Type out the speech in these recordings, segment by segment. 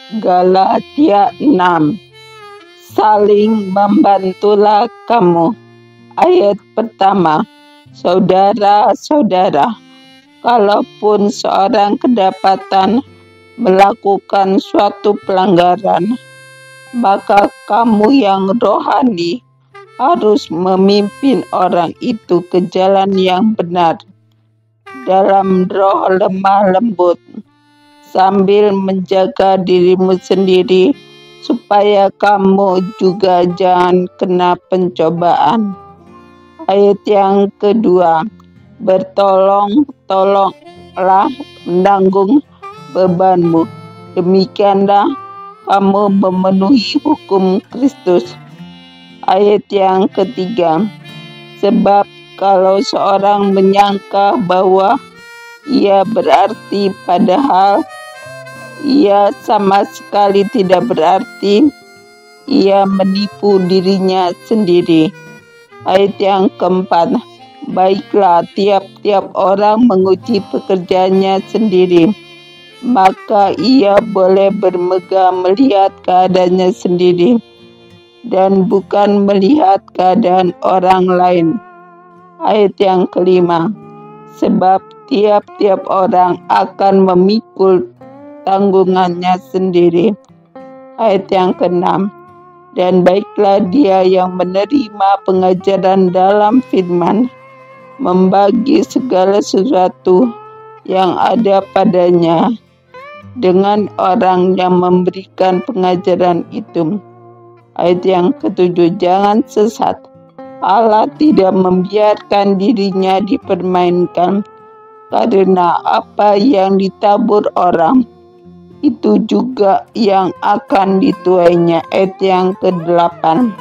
Galatia 6. Saling membantulah kamu. Ayat pertama. Saudara-saudara, kalaupun seorang kedapatan melakukan suatu pelanggaran, maka kamu yang rohani harus memimpin orang itu ke jalan yang benar dalam roh lemah lembut, sambil menjaga dirimu sendiri supaya kamu juga jangan kena pencobaan. Ayat yang kedua, bertolong-tolonglah menanggung bebanmu. Demikianlah kamu memenuhi hukum Kristus. Ayat yang ketiga, sebab kalau seorang menyangka bahwa ia berarti padahal ia sama sekali tidak berarti, ia menipu dirinya sendiri. Ayat yang keempat, baiklah tiap-tiap orang menguji pekerjaannya sendiri, maka ia boleh bermegah melihat keadaannya sendiri dan bukan melihat keadaan orang lain. Ayat yang kelima, sebab tiap-tiap orang akan memikul tanggungannya sendiri. Ayat yang keenam, dan baiklah dia yang menerima pengajaran dalam firman, membagi segala sesuatu yang ada padanya dengan orang yang memberikan pengajaran itu. Ayat yang ketujuh, jangan sesat. Allah tidak membiarkan dirinya dipermainkan, karena apa yang ditabur orang, itu juga yang akan dituainya. Ayat yang ke-8,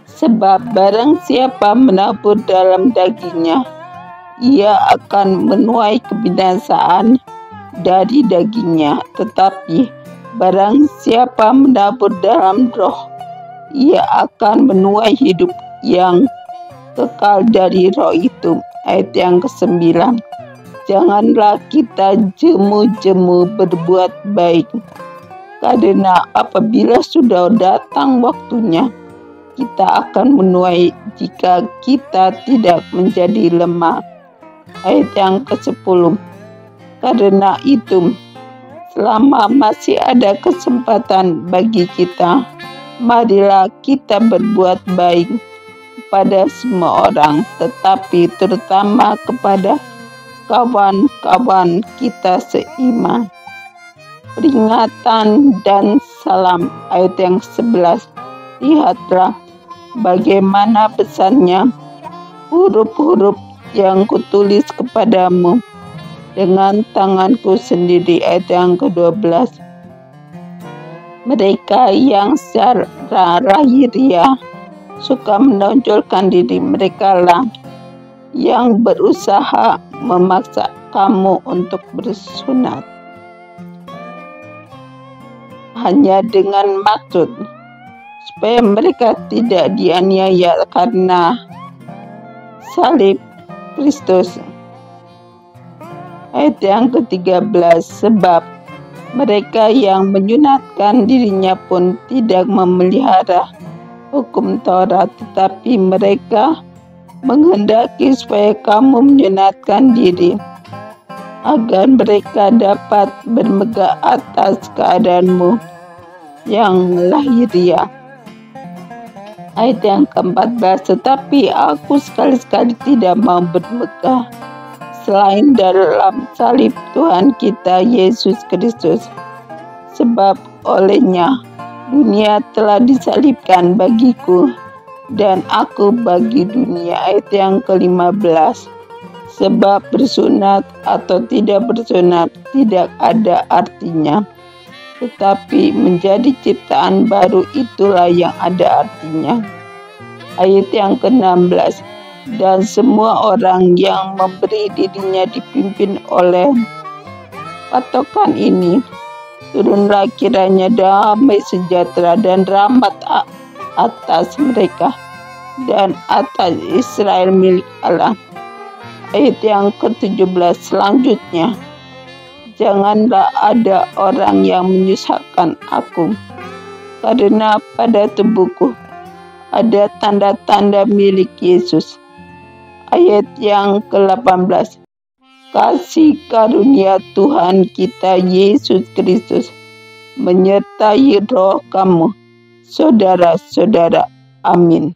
sebab barang siapa menabur dalam dagingnya, ia akan menuai kebinasaan dari dagingnya. Tetapi barang siapa menabur dalam roh, ia akan menuai hidup yang kekal dari roh itu. Ayat yang ke-9, janganlah kita jemu-jemu berbuat baik, karena apabila sudah datang waktunya, kita akan menuai jika kita tidak menjadi lemah. Ayat yang ke-10, karena itu, selama masih ada kesempatan bagi kita, marilah kita berbuat baik kepada semua orang, tetapi terutama kepada kawan-kawan kita seiman. Peringatan dan salam. Ayat yang 11, lihatlah bagaimana pesannya, huruf-huruf yang kutulis kepadamu dengan tanganku sendiri. Ayat yang ke-12, mereka yang secara lahiriah suka menonjolkan diri mereka lah yang berusaha memaksa kamu untuk bersunat, hanya dengan maksud supaya mereka tidak dianiaya karena salib Kristus. Ayat yang ke-13, sebab mereka yang menyunatkan dirinya pun tidak memelihara hukum Taurat, tetapi mereka menghendaki supaya kamu menyunatkan diri, agar mereka dapat bermegah atas keadaanmu yang lahiriah. Ayat yang ke-14, tetapi aku sekali-sekali tidak mau bermegah selain dalam salib Tuhan kita Yesus Kristus, sebab olehnya dunia telah disalibkan bagiku dan aku bagi dunia. Ayat yang ke-15, sebab bersunat atau tidak bersunat tidak ada artinya, tetapi menjadi ciptaan baru itulah yang ada artinya. Ayat yang ke-16, dan semua orang yang memberi dirinya dipimpin oleh patokan ini, turunlah kiranya damai sejahtera dan rahmat atas mereka dan atas Israel milik Allah. Ayat yang ke-17 selanjutnya, janganlah ada orang yang menyusahkan aku, karena pada tubuhku ada tanda-tanda milik Yesus. Ayat yang ke-18. Kasih karunia Tuhan kita Yesus Kristus menyertai roh kamu, saudara-saudara. Amin.